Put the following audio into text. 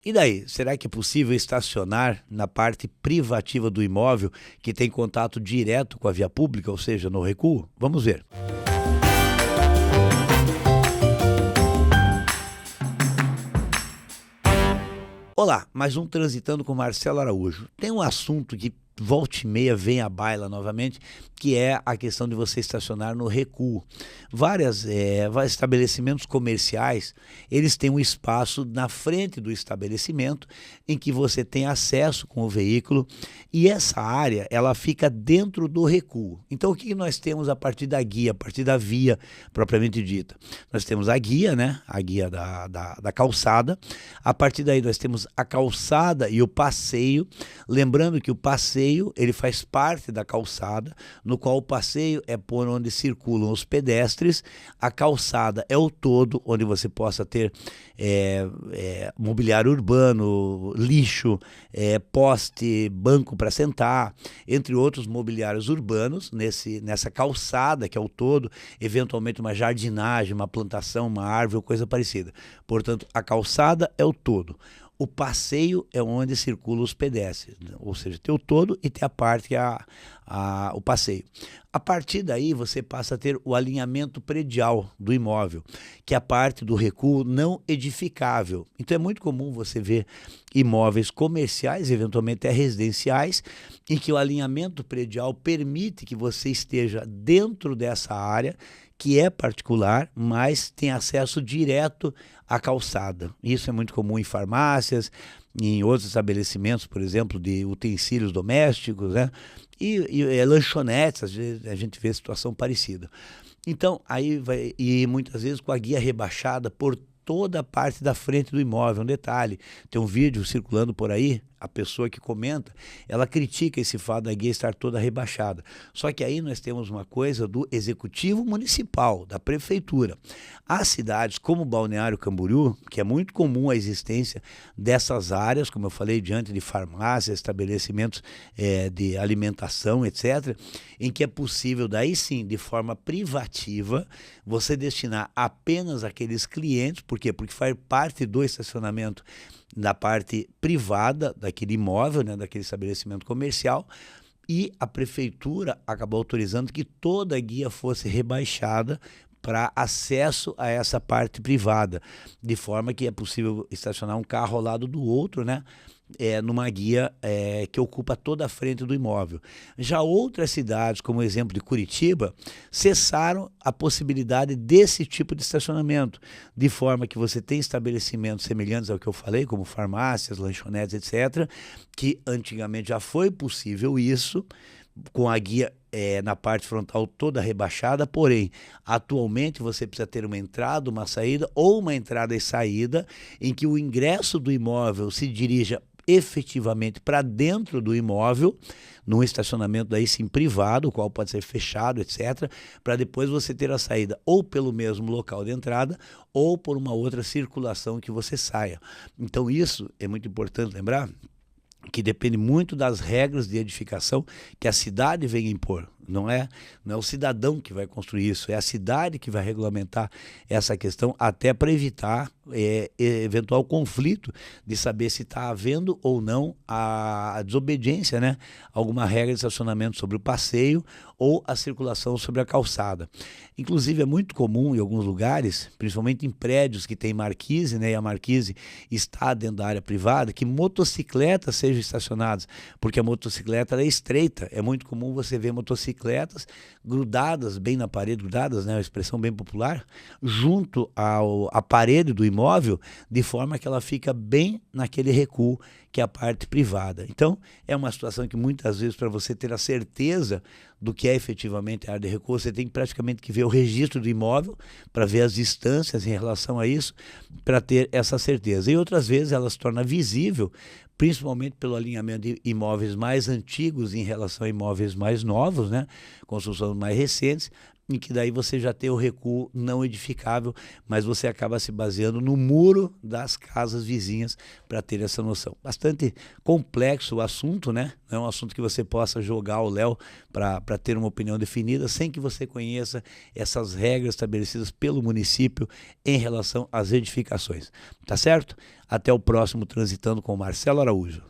E daí, será que é possível estacionar na parte privativa do imóvel que tem contato direto com a via pública, ou seja, no recuo? Vamos ver. Olá, mais um Transitando com Marcelo Araújo. Tem um assunto que volta e meia vem à baila novamente, que é a questão de você estacionar no recuo. Vários estabelecimentos comerciais, eles têm um espaço na frente do estabelecimento em que você tem acesso com o veículo e essa área, ela fica dentro do recuo. Então, o que nós temos a partir da guia, a partir da via propriamente dita? Nós temos a guia, né? A guia da calçada. A partir daí, nós temos a calçada e o passeio. Lembrando que o passeio ele faz parte da calçada, no qual o passeio é por onde circulam os pedestres, a calçada é o todo, onde você possa ter mobiliário urbano, lixo, poste, banco para sentar, entre outros mobiliários urbanos, nessa calçada que é o todo, eventualmente uma jardinagem, uma plantação, uma árvore ou coisa parecida. Portanto, a calçada é o todo. O passeio é onde circulam os pedestres, ou seja, tem o todo e tem a parte que é o passeio. A partir daí você passa a ter o alinhamento predial do imóvel, que é a parte do recuo não edificável. Então é muito comum você ver imóveis comerciais, eventualmente até residenciais, em que o alinhamento predial permite que você esteja dentro dessa área, que é particular, mas tem acesso direto à calçada. Isso é muito comum em farmácias, em outros estabelecimentos, por exemplo, de utensílios domésticos, né? E lanchonetes, às vezes a gente vê situação parecida. Então, aí vai, e muitas vezes com a guia rebaixada por toda a parte da frente do imóvel. Um detalhe, tem um vídeo circulando por aí, a pessoa que comenta, ela critica esse fato da guia estar toda rebaixada. Só que aí nós temos uma coisa do executivo municipal, da prefeitura. Há cidades como Balneário Camboriú, que é muito comum a existência dessas áreas, como eu falei, diante de farmácias, estabelecimentos de alimentação, etc., em que é possível, daí sim, de forma privativa, você destinar apenas aqueles clientes. Por quê? Porque faz parte do estacionamento da parte privada daquele imóvel, né, daquele estabelecimento comercial, e a prefeitura acabou autorizando que toda a guia fosse rebaixada para acesso a essa parte privada, de forma que é possível estacionar um carro ao lado do outro, né? Numa guia que ocupa toda a frente do imóvel. Já outras cidades, como o exemplo de Curitiba, cessaram a possibilidade desse tipo de estacionamento, de forma que você tem estabelecimentos semelhantes ao que eu falei, como farmácias, lanchonetes, etc., que antigamente já foi possível isso, com a guia na parte frontal toda rebaixada, porém, atualmente você precisa ter uma entrada, uma saída, ou uma entrada e saída, em que o ingresso do imóvel se dirija efetivamente para dentro do imóvel, num estacionamento daí sim privado, o qual pode ser fechado, etc., para depois você ter a saída ou pelo mesmo local de entrada ou por uma outra circulação que você saia. Então isso é muito importante lembrar, que depende muito das regras de edificação que a cidade vem impor. Não é o cidadão que vai construir isso, é a cidade que vai regulamentar essa questão, até para evitar eventual conflito de saber se está havendo ou não a desobediência, né? Alguma regra de estacionamento sobre o passeio ou a circulação sobre a calçada. Inclusive é muito comum em alguns lugares, principalmente em prédios que tem marquise, né? E a marquise está dentro da área privada, que motocicletas sejam estacionadas, porque a motocicleta é estreita. É muito comum você ver motocicletas grudadas bem na parede, grudadas, né, uma expressão bem popular, junto à parede do imóvel, de forma que ela fica bem naquele recuo, que é a parte privada. Então, é uma situação que muitas vezes, para você ter a certeza do que é efetivamente a área de recuo, você tem praticamente que ver o registro do imóvel, para ver as distâncias em relação a isso, para ter essa certeza. E outras vezes ela se torna visível, principalmente pelo alinhamento de imóveis mais antigos em relação a imóveis mais novos, né? Construções mais recentes, em que daí você já tem o recuo não edificável, mas você acaba se baseando no muro das casas vizinhas para ter essa noção. Bastante complexo o assunto, né? Não é um assunto que você possa jogar ao léu para ter uma opinião definida, sem que você conheça essas regras estabelecidas pelo município em relação às edificações. Tá certo? Até o próximo Transitando com Marcelo Araújo.